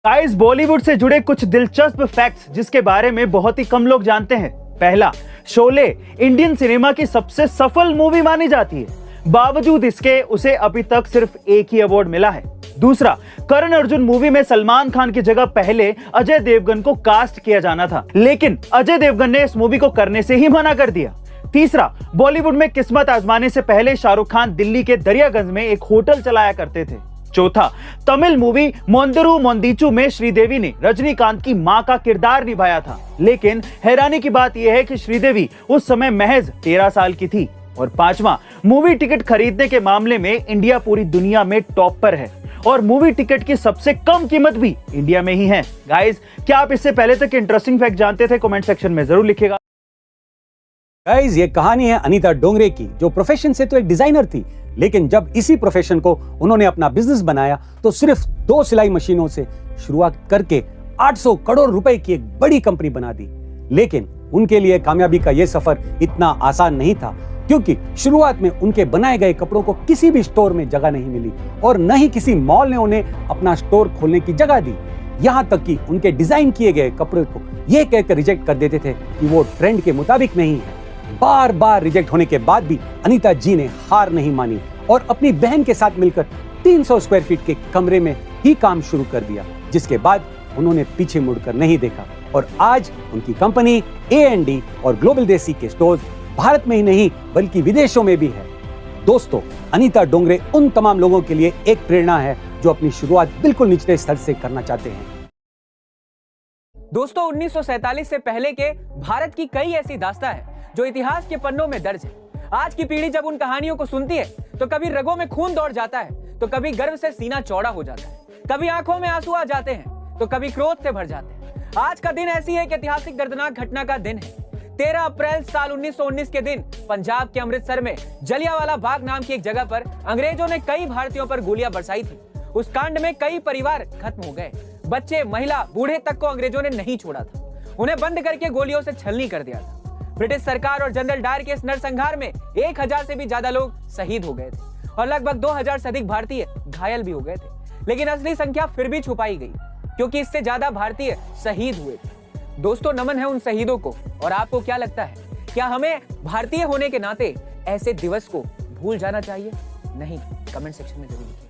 Guys, Bollywood से जुड़े कुछ दिलचस्प फैक्ट्स जिसके बारे में बहुत ही कम लोग जानते हैं। पहला, शोले इंडियन सिनेमा की सबसे सफल मूवी मानी जाती है। बावजूद इसके उसे अभी तक सिर्फ एक ही अवार्ड मिला है। दूसरा, करण अर्जुन मूवी में सलमान खान की जगह पहले अजय देवगन को कास्ट किया जाना था, लेकिन अजय देवगन ने इस मूवी को करने से ही मना कर दिया। तीसरा, बॉलीवुड में किस्मत आजमाने से पहले शाहरुख खान दिल्ली के दरियागंज में एक होटल चलाया करते थे। चौथा, तमिल मूवी मोंदरू मोंदीचू में श्रीदेवी ने रजनीकांत की मां का किरदार निभाया था, लेकिन हैरानी की बात यह है कि श्रीदेवी उस समय महज 13 साल की थी। और पांचवा, मूवी टिकट खरीदने के मामले में इंडिया पूरी दुनिया में टॉप पर है और मूवी टिकट की सबसे कम कीमत भी इंडिया में ही है। गाइस, क्या आप इससे पहले तक इंटरेस्टिंग फैक्ट जानते थे? कमेंट सेक्शन में जरूर लिखिएगा। गाइस, ये कहानी है अनीता डोंगरे की, जो प्रोफेशन से तो एक डिजाइनर थी, लेकिन जब इसी प्रोफेशन को उन्होंने अपना बिजनेस बनाया तो सिर्फ 2 सिलाई मशीनों से शुरुआत करके 800 करोड़ रुपए की एक बड़ी कंपनी बना दी। लेकिन उनके लिए कामयाबी का यह सफर इतना आसान नहीं था, क्योंकि शुरुआत में उनके बनाए गए कपड़ों को किसी भी स्टोर में जगह नहीं मिली और न ही किसी मॉल ने उन्हें अपना स्टोर खोलने की जगह दी। यहाँ तक कि उनके डिजाइन किए गए कपड़े को यह कहकर रिजेक्ट कर देते थे कि वो ट्रेंड के मुताबिक नहीं है। बार बार रिजेक्ट होने के बाद भी अनीता जी ने हार नहीं मानी और अपनी बहन के साथ मिलकर 300 स्क्वायर फीट के कमरे में ही काम शुरू कर दिया, जिसके बाद उन्होंने पीछे मुड़कर नहीं देखा और आज उनकी कंपनी A&D और ग्लोबल देसी के स्टोर्स भारत में ही नहीं बल्कि विदेशों में भी है। दोस्तों, अनीता डोंगरे उन तमाम लोगों के लिए एक प्रेरणा है जो अपनी शुरुआत बिल्कुल निचले स्तर से करना चाहते हैं। दोस्तों, 1947 से पहले के भारत की कई ऐसी दास्तां हैं जो इतिहास के पन्नों में दर्ज है। आज की पीढ़ी जब उन कहानियों को सुनती है तो कभी रगों में खून दौड़ जाता है, तो कभी गर्व से सीना चौड़ा हो जाता है, कभी आंखों में आंसू आ जाते हैं, तो कभी क्रोध से भर जाते हैं। आज का दिन ऐसी है कि ऐतिहासिक दर्दनाक घटना का दिन है। 13 अप्रैल साल 1919 के दिन पंजाब के अमृतसर में जलियांवाला बाग नाम की एक जगह पर अंग्रेजों ने कई भारतीयों पर गोलियां बरसाई थी। उस कांड में कई परिवार खत्म हो गए। बच्चे, महिला, बूढ़े तक को अंग्रेजों ने नहीं छोड़ा था। उन्हें बंद करके गोलियों से छलनी कर दिया था। ब्रिटिश सरकार और जनरल डायर के इस नरसंहार में 1000 से भी ज्यादा लोग शहीद हो गए थे और लगभग 2000 से अधिक भारतीय घायल भी हो गए थे। लेकिन असली संख्या फिर भी छुपाई गई, क्योंकि इससे ज्यादा भारतीय शहीद हुए थे। दोस्तों, नमन है उन शहीदों को। और आपको क्या लगता है, क्या हमें भारतीय होने के नाते ऐसे दिवस को भूल जाना चाहिए? नहीं, कमेंट सेक्शन में जरूर लिखिए।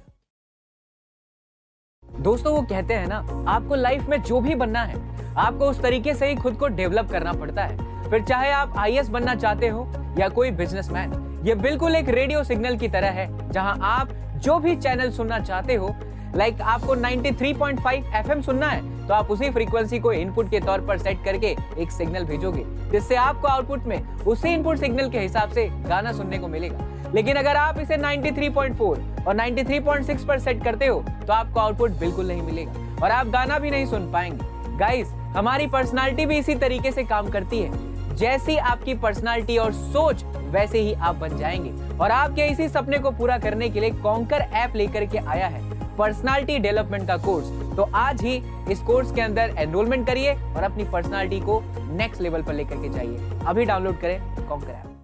दोस्तों, वो कहते हैं ना, आपको लाइफ में जो भी बनना है आपको उस तरीके से ही खुद को डेवलप करना पड़ता है। फिर चाहे आप IAS बनना चाहते हो या कोई बिजनेसमैन, ये बिल्कुल एक रेडियो सिग्नल की तरह है जहां आप जो भी चैनल सुनना चाहते हो, लाइक आपको 93.5 FM सुनना है तो आप उसी फ्रीक्वेंसी को इनपुट के तौर पर सेट करके एक सिग्नल भेजोगे, जिससे आपको आउटपुट में उसी इनपुट सिग्नल के हिसाब से गाना सुनने को मिलेगा। लेकिन अगर आप इसे 93.4 और 93.6 पर सेट करते हो तो आपको आउटपुट बिल्कुल नहीं मिलेगा और आप गाना भी नहीं सुन पाएंगे। गाइस, हमारी पर्सनालिटी भी इसी तरीके से काम करती है। जैसी आपकी पर्सनालिटी और सोच वैसे ही आप बन जाएंगे। और आपके इसी सपने को पूरा करने के लिए कॉन्कर ऐप लेकर के आया है पर्सनालिटी डेवलपमेंट का कोर्स। तो आज ही इस कोर्स के अंदर एनरोलमेंट करिए और अपनी पर्सनालिटी को नेक्स्ट लेवल पर लेकर के जाइए। अभी डाउनलोड करें कॉन्कर ऐप।